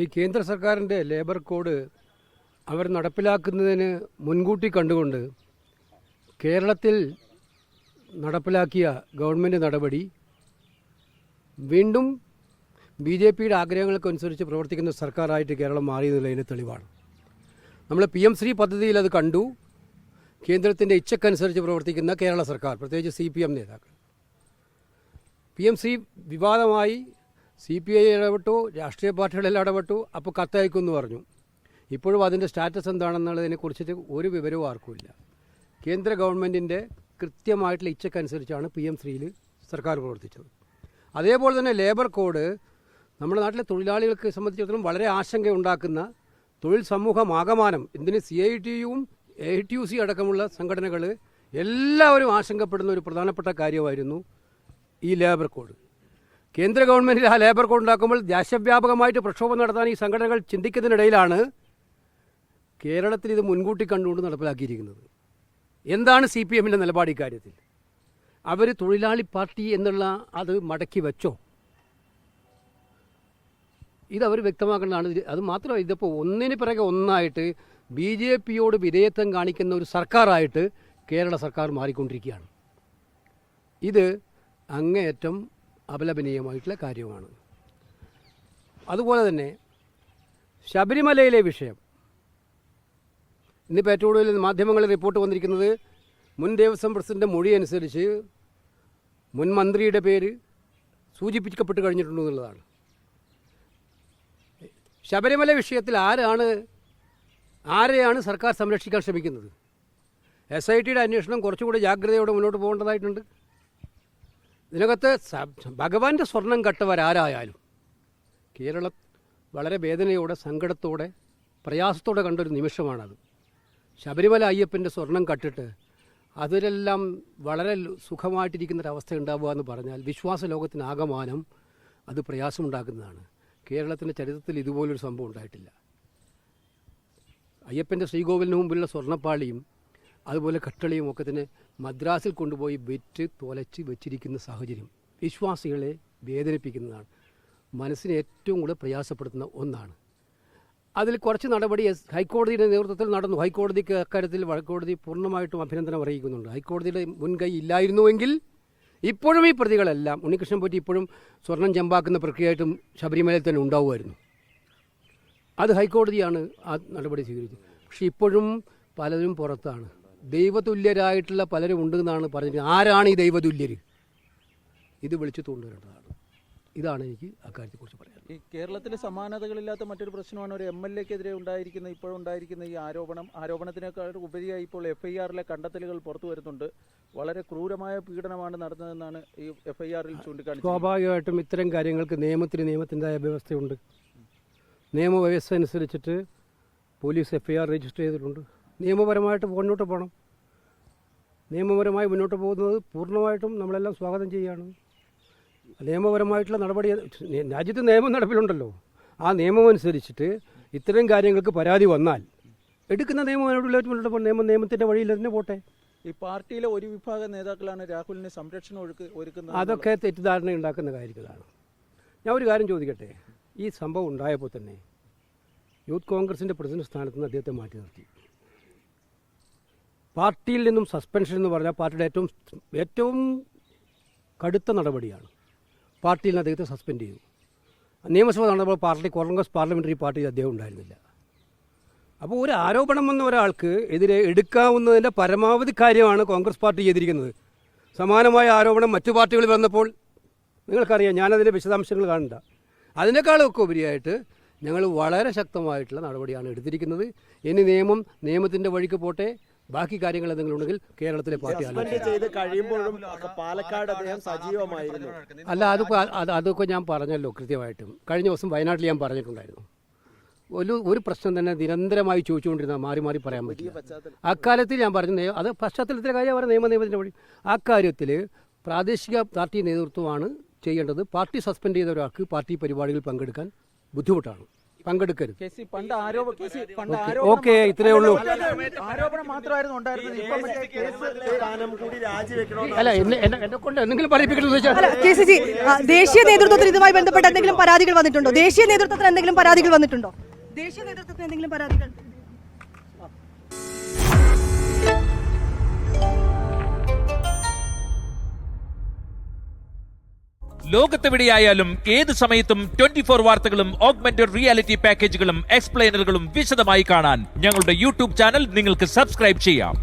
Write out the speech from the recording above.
ഈ കേന്ദ്ര സർക്കാരിൻ്റെ ലേബർ കോഡ് അവർ നടപ്പിലാക്കുന്നതിന് മുൻകൂട്ടി കണ്ടുകൊണ്ട് കേരളത്തിൽ നടപ്പിലാക്കിയ ഗവൺമെൻറ് നടപടി വീണ്ടും BJPയുടെ ആഗ്രഹങ്ങൾക്കനുസരിച്ച് പ്രവർത്തിക്കുന്ന സർക്കാരായിട്ട് കേരളം മാറിയെന്നുള്ളതിന് തെളിവാണ്. നമ്മൾ PM ശ്രീ പദ്ധതിയിൽ അത് കണ്ടു. കേന്ദ്രത്തിൻ്റെ ഇച്ഛക്കനുസരിച്ച് പ്രവർത്തിക്കുന്ന കേരള സർക്കാർ, പ്രത്യേകിച്ച് CPM നേതാക്കൾ. PM ശ്രീ വിവാദമായി CPI ഇടപെട്ടു, രാഷ്ട്രീയ പാർട്ടികളെല്ലാം ഇടപെട്ടു. അപ്പോൾ കത്തയക്കുമെന്ന് പറഞ്ഞു. ഇപ്പോഴും അതിൻ്റെ സ്റ്റാറ്റസ് എന്താണെന്നുള്ളതിനെക്കുറിച്ചിട്ട് ഒരു വിവരവും ആർക്കുമില്ല. കേന്ദ്ര ഗവൺമെൻറ്റിൻ്റെ കൃത്യമായിട്ടുള്ള ഇച്ഛക്കനുസരിച്ചാണ് PM ശ്രീയിൽ സർക്കാർ പ്രവർത്തിച്ചത്. അതേപോലെ തന്നെ ലേബർ കോഡ് നമ്മുടെ നാട്ടിലെ തൊഴിലാളികൾക്ക് സംബന്ധിച്ചിടത്തോളം വളരെ ആശങ്കയുണ്ടാക്കുന്ന, തൊഴിൽ സമൂഹമാകമാനം, എന്തിന് CITUവും AITUC അടക്കമുള്ള സംഘടനകൾ എല്ലാവരും ആശങ്കപ്പെടുന്ന ഒരു പ്രധാനപ്പെട്ട കാര്യമായിരുന്നു ഈ ലേബർ കോഡ്. കേന്ദ്ര ഗവൺമെൻറ് ആ ലേബർ കോഡ് ഉണ്ടാക്കുമ്പോൾ ദേശവ്യാപകമായിട്ട് പ്രക്ഷോഭം നടത്താൻ ഈ സംഘടനകൾ ചിന്തിക്കുന്നതിനിടയിലാണ് കേരളത്തിൽ ഇത് മുൻകൂട്ടി കണ്ടുകൊണ്ട് നടപ്പിലാക്കിയിരിക്കുന്നത്. എന്താണ് CPMൻ്റെ നിലപാട് ഇക്കാര്യത്തിൽ? അവർ തൊഴിലാളി പാർട്ടി എന്നുള്ള അത് മടക്കി വെച്ചോ? ഇതവർ വ്യക്തമാക്കേണ്ടതാണ്. അത് മാത്രമല്ല, ഇതിപ്പോൾ ഒന്നിന് പിറകെ ഒന്നായിട്ട് BJPയോട് വിധേയത്വം കാണിക്കുന്ന ഒരു സർക്കാരായിട്ട് കേരള സർക്കാർ മാറിക്കൊണ്ടിരിക്കുകയാണ്. ഇത് അങ്ങേയറ്റം അപലപനീയമായിട്ടുള്ള കാര്യമാണ്. അതുപോലെ തന്നെ ശബരിമലയിലെ വിഷയം ഇന്നിപ്പോൾ ഏറ്റവും കൂടുതൽ മാധ്യമങ്ങളിൽ റിപ്പോർട്ട് വന്നിരിക്കുന്നത്, മുൻ ദേവസ്വം പ്രസിഡന്റ് മൊഴി അനുസരിച്ച് മുൻ മന്ത്രിയുടെ പേര് സൂചിപ്പിക്കപ്പെട്ട് കഴിഞ്ഞിട്ടുണ്ടെന്നുള്ളതാണ്. ശബരിമല വിഷയത്തിൽ ആരെയാണ് സർക്കാർ സംരക്ഷിക്കാൻ ശ്രമിക്കുന്നത്? SITയുടെ അന്വേഷണം കുറച്ചുകൂടി ജാഗ്രതയോടെ മുന്നോട്ട് പോകേണ്ടതായിട്ടുണ്ട്. ഇതിനകത്ത് ഭഗവാന്റെ സ്വർണം കട്ടവരാരായാലും കേരളം വളരെ വേദനയോടെ, സങ്കടത്തോടെ, പ്രയാസത്തോടെ കണ്ടൊരു നിമിഷമാണത്. ശബരിമല അയ്യപ്പൻ്റെ സ്വർണം കട്ടിട്ട് അതിലെല്ലാം വളരെ സുഖമായിട്ടിരിക്കുന്നൊരവസ്ഥ ഉണ്ടാവുക എന്ന് പറഞ്ഞാൽ വിശ്വാസ ലോകത്തിനാകമാനം അത് പ്രയാസമുണ്ടാക്കുന്നതാണ്. കേരളത്തിൻ്റെ ചരിത്രത്തിൽ ഇതുപോലൊരു സംഭവം ഉണ്ടായിട്ടില്ല. അയ്യപ്പൻ്റെ ശ്രീകോവിലിന് മുമ്പിലുള്ള സ്വർണ്ണപ്പാളിയും അതുപോലെ കട്ടളിയും ഒക്കെ തന്നെ മദ്രാസിൽ കൊണ്ടുപോയി വിറ്റ് തോലച്ച് വെച്ചിരിക്കുന്ന സാഹചര്യം വിശ്വാസികളെ വേദനിപ്പിക്കുന്നതാണ്. മനസ്സിനെ ഏറ്റവും കൂടുതൽ പ്രയാസപ്പെടുത്തുന്ന ഒന്നാണ്. അതിൽ കുറച്ച് നടപടി ഹൈക്കോടതിയുടെ നേതൃത്വത്തിൽ നടന്നു. ഹൈക്കോടതിക്ക് അക്കാര്യത്തിൽ ഹൈക്കോടതി പൂർണ്ണമായിട്ടും അഭിനന്ദനം അറിയിക്കുന്നുണ്ട്. ഹൈക്കോടതിയുടെ മുൻകൈ ഇല്ലായിരുന്നുവെങ്കിൽ ഇപ്പോഴും ഈ പ്രതികളെല്ലാം, ഉണ്ണികൃഷ്ണൻ പോറ്റി ഇപ്പോഴും സ്വർണം ചെമ്പാക്കുന്ന പ്രക്രിയയായിട്ടും ശബരിമലയിൽ തന്നെ ഉണ്ടാവുമായിരുന്നു. അത് ഹൈക്കോടതിയാണ് ആ നടപടി സ്വീകരിച്ചത്. പക്ഷെ ഇപ്പോഴും പലരും പുറത്താണ്. ദൈവതുല്യരായിട്ടുള്ള പലരും ഉണ്ടെന്നാണ് പറഞ്ഞിരിക്കുന്നത്. ആരാണ് ഈ ദൈവതുല്യർ? ഇത് വിളിച്ചു കൊണ്ടുവരേണ്ടതാണ്. ഇതാണ് എനിക്ക് അക്കാര്യത്തെക്കുറിച്ച് പറയാൻ. ഈ കേരളത്തിലെ സമാനതകളില്ലാത്ത മറ്റൊരു പ്രശ്നമാണ് ഒരു MLAക്കെതിരെ ഇപ്പോഴുണ്ടായിരിക്കുന്ന ഈ ആരോപണത്തിനേക്കാൾ ഉപരിയായി ഇപ്പോൾ FIRലെ കണ്ടെത്തലുകൾ പുറത്തു വരുന്നുണ്ട്. വളരെ ക്രൂരമായ പീഡനമാണ് നടന്നതെന്നാണ് ഈ FIRൽ ചൂണ്ടിക്കാണിച്ചത്. സ്വാഭാവികമായിട്ടും ഇത്തരം കാര്യങ്ങൾക്ക് നിയമത്തിൻ്റെതായ വ്യവസ്ഥയുണ്ട്. നിയമവ്യവസ്ഥ അനുസരിച്ചിട്ട് പോലീസ് FIR രജിസ്റ്റർ ചെയ്തിട്ടുണ്ട്. നിയമപരമായിട്ട് മുന്നോട്ട് പോകണം. നിയമപരമായി മുന്നോട്ട് പോകുന്നത് പൂർണ്ണമായിട്ടും നമ്മളെല്ലാം സ്വാഗതം ചെയ്യുകയാണ്. നിയമപരമായിട്ടുള്ള നടപടി, രാജ്യത്ത് നിയമം നടപ്പിലുണ്ടല്ലോ. ആ നിയമം അനുസരിച്ചിട്ട് ഇത്തരം കാര്യങ്ങൾക്ക് പരാതി വന്നാൽ എടുക്കുന്ന നിയമത്തിൻ്റെ വഴിയിൽ തന്നെ പോട്ടെ. ഈ പാർട്ടിയിലെ ഒരു വിഭാഗം നേതാക്കളാണ് രാഹുലിന് സംരക്ഷണം ഒരുക്കുന്നത്. അതൊക്കെ തെറ്റിദ്ധാരണ ഉണ്ടാക്കുന്ന കാര്യങ്ങളാണ്. ഞാൻ ഒരു കാര്യം ചോദിക്കട്ടെ. ഈ സംഭവം ഉണ്ടായപ്പോൾ തന്നെ യൂത്ത് കോൺഗ്രസിൻ്റെ പ്രസിഡന്റ് സ്ഥാനത്ത് നിന്ന് അദ്ദേഹത്തെ മാറ്റി നിർത്തി. പാർട്ടിയിൽ നിന്നും സസ്പെൻഷൻ എന്ന് പറഞ്ഞാൽ പാർട്ടിയുടെ ഏറ്റവും കടുത്ത നടപടിയാണ്. പാർട്ടിയിൽ നിന്ന് അദ്ദേഹത്തെ സസ്പെൻഡ് ചെയ്തു. നിയമസഭ നടന്നപ്പോൾ കോൺഗ്രസ് പാർലമെൻ്ററി പാർട്ടിയിൽ അദ്ദേഹം ഉണ്ടായിരുന്നില്ല. അപ്പോൾ ഒരു ആരോപണം വന്ന ഒരാൾക്ക് എതിരെ എടുക്കാവുന്നതിൻ്റെ പരമാവധി കാര്യമാണ് കോൺഗ്രസ് പാർട്ടി ചെയ്തിരിക്കുന്നത്. സമാനമായ ആരോപണം മറ്റു പാർട്ടികളിൽ വന്നപ്പോൾ നിങ്ങൾക്കറിയാം, ഞാനതിൻ്റെ വിശദാംശങ്ങൾ കാണണ്ട. അതിനേക്കാളൊക്കെ ഉപരിയായിട്ട് ഞങ്ങൾ വളരെ ശക്തമായിട്ടുള്ള നടപടിയാണ് എടുത്തിരിക്കുന്നത്. ഇനി നിയമത്തിൻ്റെ വഴിക്ക് പോട്ടെ. ബാക്കി കാര്യങ്ങൾ എന്തെങ്കിലും ഉണ്ടെങ്കിൽ കേരളത്തിലെ പാർട്ടി അല്ല, അതൊക്കെ ഞാൻ പറഞ്ഞല്ലോ കൃത്യമായിട്ടും. കഴിഞ്ഞ ദിവസം വയനാട്ടിൽ ഞാൻ പറഞ്ഞിട്ടുണ്ടായിരുന്നു. ഒരു പ്രശ്നം തന്നെ നിരന്തരമായി ചോദിച്ചുകൊണ്ടിരുന്ന മാറി പറയാൻ പറ്റില്ല. അക്കാര്യത്തിൽ ഞാൻ പറഞ്ഞു, അത് പശ്ചാത്തലത്തിലെ കാര്യം അവരുടെ നിയമത്തിൻ്റെ വഴി. അക്കാര്യത്തിൽ പ്രാദേശിക പാർട്ടി നേതൃത്വമാണ് ചെയ്യേണ്ടത്. പാർട്ടി സസ്പെൻഡ് ചെയ്ത ഒരാൾക്ക് പാർട്ടി പരിപാടികളിൽ പങ്കെടുക്കാൻ ബുദ്ധിമുട്ടാണ്. പങ്കെടുക്കരുത്. പണ്ട് ഓക്കെ, ഇത്രയേ ഉള്ളൂ. ആരോപണം മാത്രമായിരുന്നു ഉണ്ടായിരുന്നത്. ഇപ്പം മറ്റേ കേസ് അല്ല, എന്നെ കൊണ്ട് എന്തെങ്കിലും പറയിപ്പിക്കണമെന്ന് വെച്ചാൽ അല്ല, KCC, ദേശീയ നേതൃത്വത്തിന് ഇതുമായി ബന്ധപ്പെട്ട് എന്തെങ്കിലും പരാതികൾ വന്നിട്ടുണ്ടോ? ദേശീയ നേതൃത്വത്തിന് എന്തെങ്കിലും പരാതികൾ വന്നിട്ടുണ്ടോ? ദേശീയ നേതൃത്വത്തിന് എന്തെങ്കിലും പരാതികൾ? ലോകത്തെവിടെയായാലും ഏത് സമയത്തും 24 വാർത്തകളും ഓഗ്മെന്റഡ് റിയാലിറ്റി പാക്കേജുകളും എക്സ്പ്ലെയിനറുകളും വിശദമായി കാണാൻ ഞങ്ങളുടെ യൂട്യൂബ് ചാനൽ നിങ്ങൾക്ക് സബ്സ്ക്രൈബ് ചെയ്യാം.